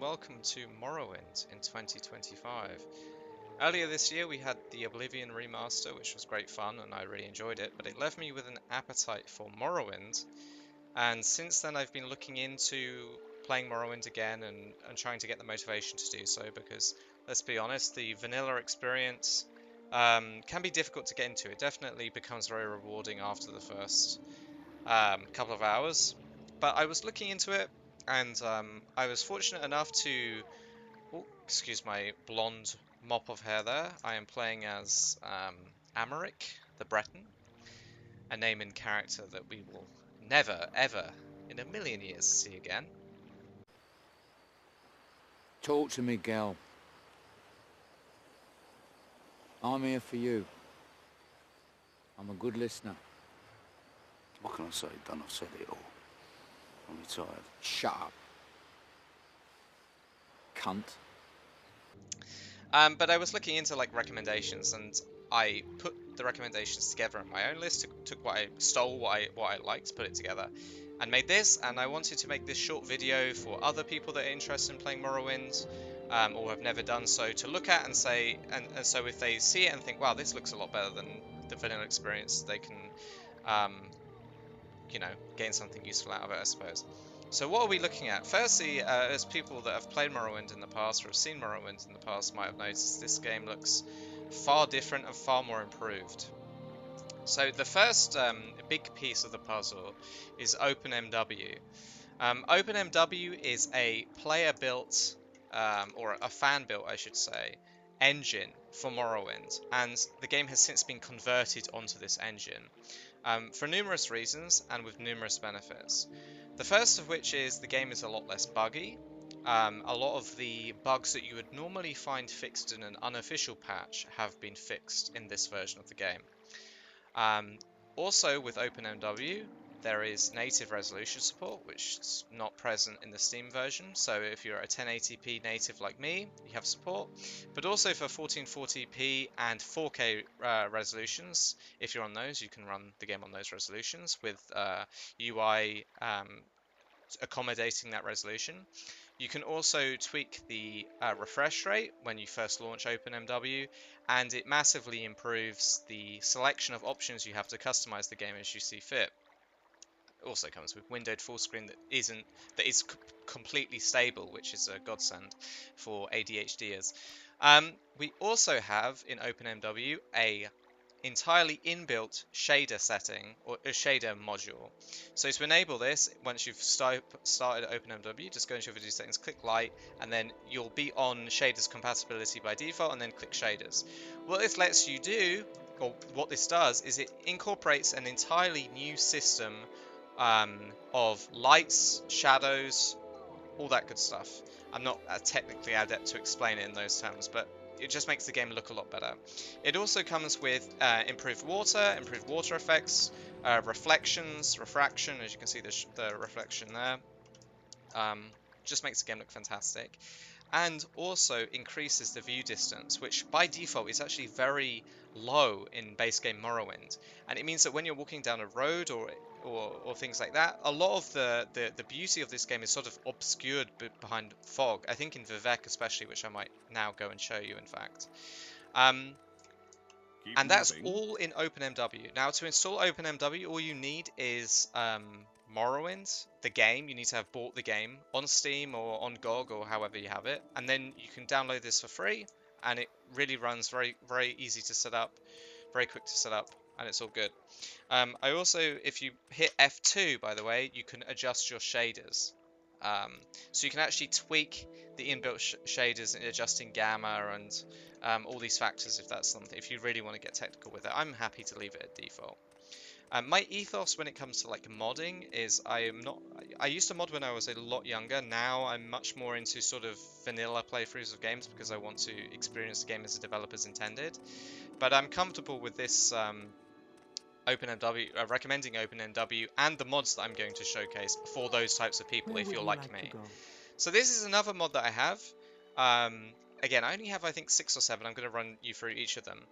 welcome to Morrowind in 2025. Earlier this year we had the Oblivion remaster, which was great fun and I really enjoyed it, but it left me with an appetite for Morrowind, and since then I've been looking into playing Morrowind again and trying to get the motivation to do so, because let's be honest, the vanilla experience can be difficult to get into. It definitely becomes very rewarding after the first couple of hours, but I was looking into it, and I was fortunate enough to, oh, excuse my blonde mop of hair there. I am playing as Amaric the Breton, a name and character that we will never, ever, in a million years see again. Talk to me, gal. I'm here for you. I'm a good listener. What can I say, Dunn? I've said it all. I'm retired. Shut up. Cunt. But I was looking into like recommendations, and I put the recommendations together on my own list. Took what I stole, what I liked, put it together, and made this. And I wanted to make this short video for other people that are interested in playing Morrowind, or have never done so, to look at and say, and so if they see it and think, wow, this looks a lot better than the vanilla experience, they can, you know, gain something useful out of it, I suppose. So what are we looking at? Firstly, as people that have played Morrowind in the past or have seen Morrowind in the past might have noticed, this game looks far different and far more improved. So the first big piece of the puzzle is openMW. openMW is a player-built, or a fan-built, I should say, engine for Morrowind, and the game has since been converted onto this engine for numerous reasons and with numerous benefits. The first of which is the game is a lot less buggy. A lot of the bugs that you would normally find fixed in an unofficial patch have been fixed in this version of the game. Also with openMW, there is native resolution support, which is not present in the Steam version. So if you're a 1080p native like me, you have support. But also for 1440p and 4K resolutions, if you're on those, you can run the game on those resolutions with UI accommodating that resolution. You can also tweak the refresh rate when you first launch openMW, and it massively improves the selection of options you have to customize the game as you see fit. It also comes with windowed full screen that is completely stable, which is a godsend for ADHDers. We also have in openMW a entirely inbuilt shader setting, or a shader module. So to enable this, once you've started openMW, just go into your video settings, click light, and then you'll be on shaders compatibility by default, and then click shaders. What this lets you do, or what this does, is it incorporates an entirely new system of lights, shadows, all that good stuff. I'm not technically adept to explain it in those terms, but it just makes the game look a lot better. It also comes with improved water effects, reflections, refraction, as you can see the reflection there. Just makes the game look fantastic. And also increases the view distance, which by default is actually very low in base game Morrowind. And it means that when you're walking down a road or things like that, a lot of the beauty of this game is sort of obscured behind fog. I think in Vivek especially, which I might now go and show you, in fact. And that's all in openMW. Now, to install openMW, all you need is Morrowind, the game. You need to have bought the game on Steam or on GOG or however you have it. And then you can download this for free. And it really runs very, very easy to set up, very quick to set up, and it's all good. I also, if you hit F2, by the way, you can adjust your shaders. So you can actually tweak the inbuilt shaders and adjusting gamma and all these factors if that's something, if you really want to get technical with it. I'm happy to leave it at default. My ethos when it comes to like modding is I used to mod when I was a lot younger. Now I'm much more into sort of vanilla playthroughs of games because I want to experience the game as the developers intended. But I'm comfortable with this openMW, recommending openMW and the mods that I'm going to showcase for those types of people if you're like me. So this is another mod that I have. Again, I only have I think 6 or 7. I'm going to run you through each of them.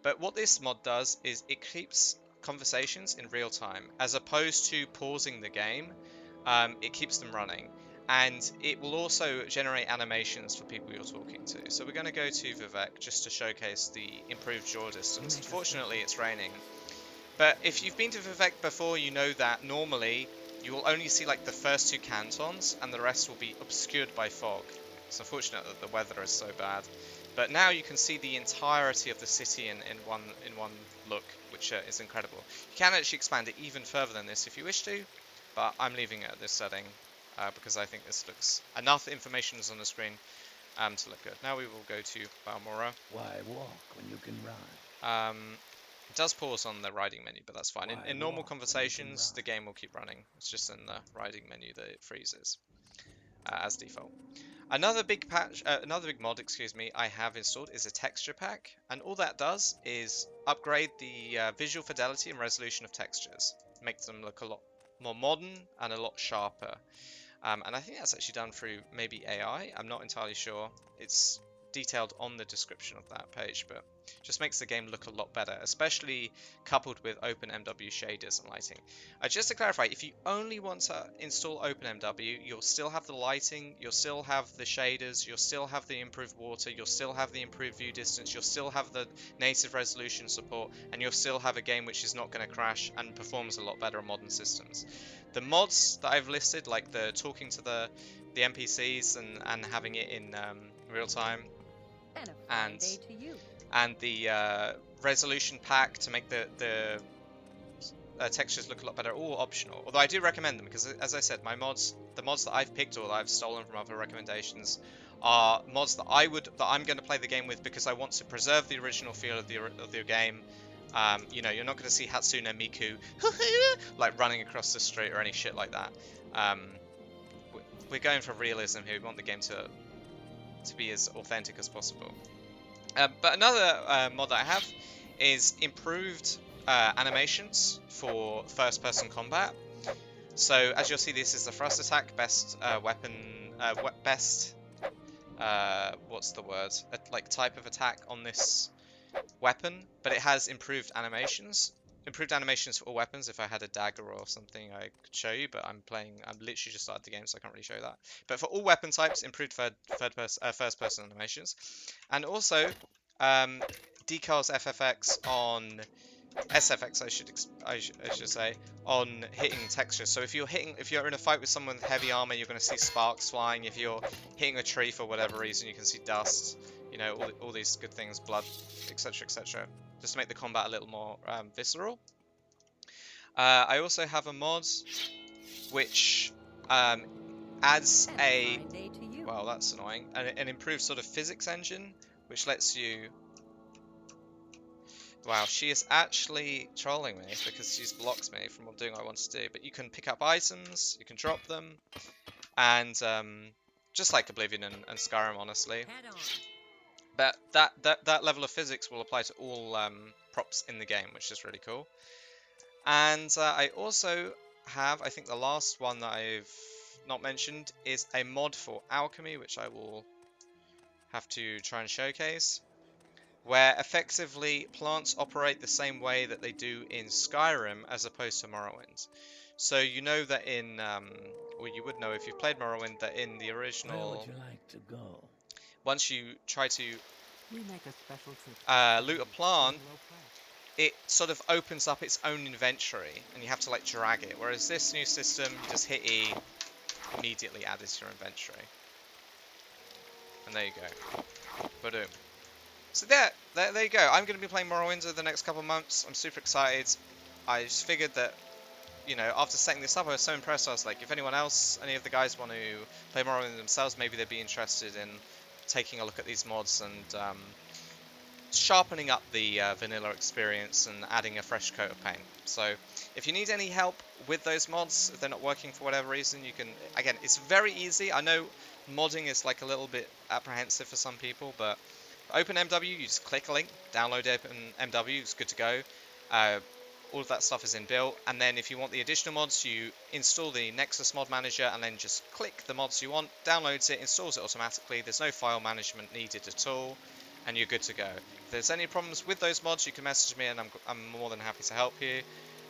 But what this mod does is it keeps conversations in real time, as opposed to pausing the game. It keeps them running, and it will also generate animations for people you're talking to. So we're going to go to Vivek just to showcase the improved draw distance. Unfortunately, it's raining. But if you've been to Vivek before, you know that normally you will only see like the first two cantons and the rest will be obscured by fog. It's unfortunate that the weather is so bad. But now you can see the entirety of the city in one look, which is incredible. You can actually expand it even further than this if you wish to, but I'm leaving it at this setting because I think this looks enough information is on the screen to look good. Now we will go to Balmora. Why walk when you can ride? It does pause on the riding menu, but that's fine. Why In normal walk when you can conversations, the ride? game will keep running. It's just in the riding menu that it freezes as default. Another big mod, excuse me, I have installed is a texture pack, and all that does is upgrade the visual fidelity and resolution of textures, make them look a lot more modern and a lot sharper. And I think that's actually done through maybe AI. I'm not entirely sure. It's detailed on the description of that page, but just makes the game look a lot better, especially coupled with openMW shaders and lighting. Just to clarify, if you only want to install openMW, you'll still have the lighting, you'll still have the shaders, you'll still have the improved water, you'll still have the improved view distance, you'll still have the native resolution support, and you'll still have a game which is not going to crash and performs a lot better on modern systems. The mods that I've listed, like the talking to the NPCs and having it in real time, and the resolution pack to make the textures look a lot better, are all optional. Although I do recommend them because, as I said, the mods that I've picked or that I've stolen from other recommendations, are mods that I'm going to play the game with because I want to preserve the original feel of the game. You know, you're not going to see Hatsune Miku like running across the street or any shit like that. We're going for realism here. We want the game to be as authentic as possible. But another mod that I have is improved animations for first-person combat. So as you'll see, this is the thrust attack, best weapon, what's the word? Like type of attack on this weapon, but it has improved animations. Improved animations for all weapons. If I had a dagger or something, I could show you, but I'm literally just started the game, so I can't really show that. But for all weapon types, improved first-person animations, and also decals FFX on SFX, I should say, on hitting textures. So if you're in a fight with someone with heavy armor, you're going to see sparks flying. If you're hitting a tree for whatever reason, you can see dust. You know, all these good things, blood, etc., etc. Just to make the combat a little more visceral. I also have a mod which adds well, that's annoying, an improved sort of physics engine, which lets you. Wow, she is actually trolling me because she's blocked me from doing what I want to do. But you can pick up items, you can drop them, and just like Oblivion and Skyrim, honestly. But that level of physics will apply to all props in the game, which is really cool. And I also have, I think the last one that I've not mentioned is a mod for Alchemy, which I will have to try and showcase, where effectively plants operate the same way that they do in Skyrim as opposed to Morrowind. So you know that in, or you would know if you've played Morrowind, that in the original, Where would you like to go? once you try to loot a plant, it sort of opens up its own inventory, and you have to like drag it. Whereas this new system, you just hit E, immediately add it to your inventory. And there you go. Boom. So there you go. I'm going to be playing Morrowind over the next couple of months. I'm super excited. I just figured that, you know, after setting this up, I was so impressed. I was like, if anyone else, any of the guys want to play Morrowind themselves, maybe they'd be interested in taking a look at these mods and sharpening up the vanilla experience and adding a fresh coat of paint. So if you need any help with those mods, if they're not working for whatever reason, you can, again, it's very easy. I know modding is like a little bit apprehensive for some people, but openMW, you just click a link, download openMW, it's good to go. All of that stuff is inbuilt, and then if you want the additional mods, you install the Nexus mod manager and then just click the mods you want, downloads it, installs it automatically. There's no file management needed at all, and you're good to go. If there's any problems with those mods, you can message me and I'm more than happy to help you.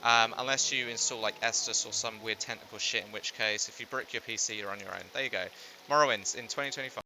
unless you install like Estus or some weird technical shit, in which case, if you brick your PC, you're on your own. There you go. Morrowinds in 2025.